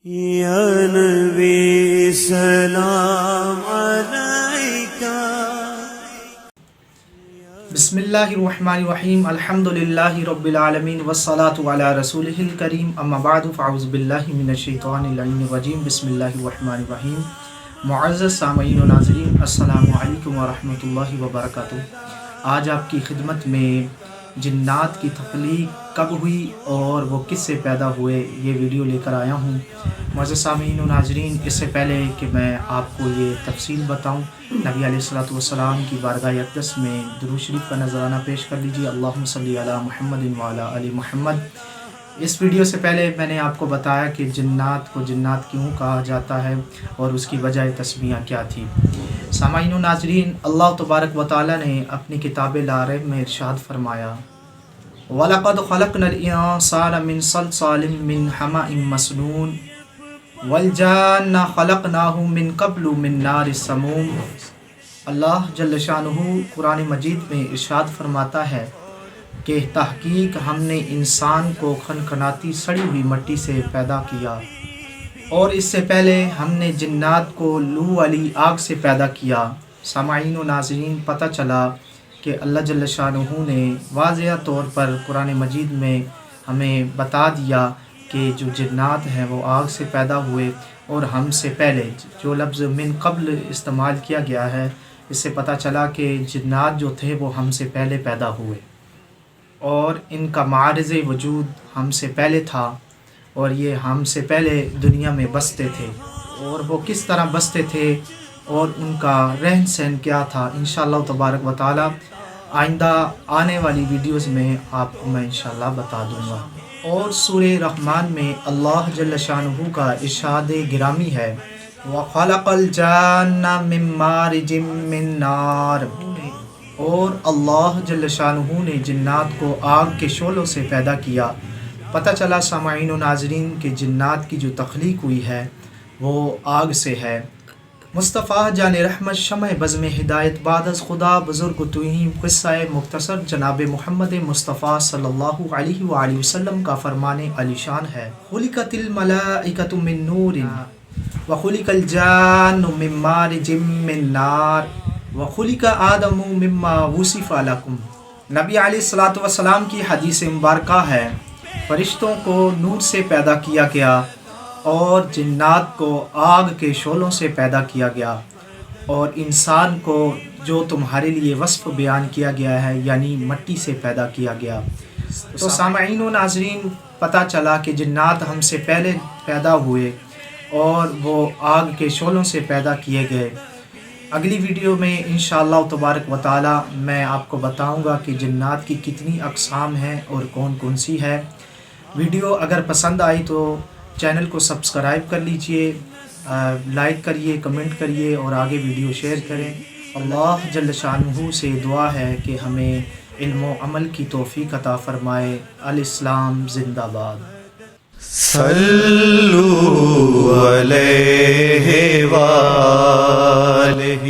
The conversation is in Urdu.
یا نبی سلام علیکہ۔ بسم اللہ الرحمن الرحیم، الحمدللہ رب العالمین والصلاة علی رسولہ الکریم، اما بعد فاعوذ باللہ من الشیطان اللعین الرجیم، بسم اللہ الرحمن الرحیم۔ معزز سامعین و ناظرین، السلام علیکم ورحمۃ اللہ وبرکاتہ۔ آج آپ کی خدمت میں جنات کی تخلیق کب ہوئی اور وہ کس سے پیدا ہوئے یہ ویڈیو لے کر آیا ہوں۔ معزز سامعین و ناظرین، اس سے پہلے کہ میں آپ کو یہ تفصیل بتاؤں، نبی علیہ الصلوۃ والسلام کی بارگاہ اقدس میں درود شریف کا نذرانہ پیش کر لیجیے، اللہم صلی علی محمد وعلی آل محمد۔ اس ویڈیو سے پہلے میں نے آپ کو بتایا کہ جنات کو جنات کیوں کہا جاتا ہے اور اس کی وجہ تسمیہ کیا تھی۔ سامعین و ناظرین، اللہ تبارک و تعالی نے اپنی کتاب لا ریب میں ارشاد فرمایا، وَلَقَدْ خَلَقْنَا الْإِنسَانَ مِنْ صَلْصَالٍ مِّنْ حَمَإٍ مَّسْنُونٍ وَالْجَانَّ خَلَقْنَاهُ مِنْ قَبْلُ مِنْ نَارِ السَّمُومِ۔ اللہ جل شانہ قرآن مجید میں ارشاد فرماتا ہے کہ تحقیق ہم نے انسان کو کھنکھناتی سڑی ہوئی مٹی سے پیدا کیا، اور اس سے پہلے ہم نے جنات کو لو والی آگ سے پیدا کیا۔ سامعین و ناظرین، پتہ چلا کہ اللہ جل شانہ نے واضح طور پر قرآن مجید میں ہمیں بتا دیا کہ جو جنات ہیں وہ آگ سے پیدا ہوئے، اور ہم سے پہلے جو لفظ من قبل استعمال کیا گیا ہے، اس سے پتہ چلا کہ جنات جو تھے وہ ہم سے پہلے پیدا ہوئے، اور ان کا معارض وجود ہم سے پہلے تھا، اور یہ ہم سے پہلے دنیا میں بستے تھے، اور وہ کس طرح بستے تھے اور ان کا رہن سہن کیا تھا، انشاءاللہ تبارک و تعالی آئندہ آنے والی ویڈیوز میں آپ کو میں انشاءاللہ بتا دوں گا۔ اور سورہ رحمان میں اللہ جل شانہ کا ارشاد گرامی ہے، وَخَلَقَ الْجَانَّ مِن مَّارِجٍ مِّن نَّارٍ، اور اللہ جل شانہ نے جنات کو آگ کے شعلوں سے پیدا کیا۔ پتہ چلا سامعین و ناظرین کہ جنات کی جو تخلیق ہوئی ہے وہ آگ سے ہے۔ مصطفیٰ جان رحمت شمع بزم ہدایت بعد از خدا بزرگ توہین، قصہ مختصر جناب محمد مصطفیٰ صلی اللہ علیہ وآلہ وسلم کا فرمان علی شان ہے، خلقت الملائکۃ من نور وخلق الجان من مارج من نار وخلق آدم مما وصف لکم۔ نبی علیہ الصلوۃ والسلام کی حدیث مبارکہ ہے، فرشتوں کو نور سے پیدا کیا گیا اور جنات کو آگ کے شعلوں سے پیدا کیا گیا، اور انسان کو جو تمہارے لیے وصف بیان کیا گیا ہے یعنی مٹی سے پیدا کیا گیا۔ تو سامعین و ناظرین، پتہ چلا کہ جنات ہم سے پہلے پیدا ہوئے اور وہ آگ کے شعلوں سے پیدا کیے گئے۔ اگلی ویڈیو میں انشاءاللہ تبارک و تعالی میں آپ کو بتاؤں گا کہ جنات کی کتنی اقسام ہیں اور کون کون سی ہے۔ ویڈیو اگر پسند آئی تو چینل کو سبسکرائب کر لیجئے، لائک کریے، کمنٹ کریے اور آگے ویڈیو شیئر کریں۔ اللہ جل شانہ سے دعا ہے کہ ہمیں علم و عمل کی توفیق عطا فرمائے۔ الاسلام زندہ باد۔ صلو علیہ وآلہ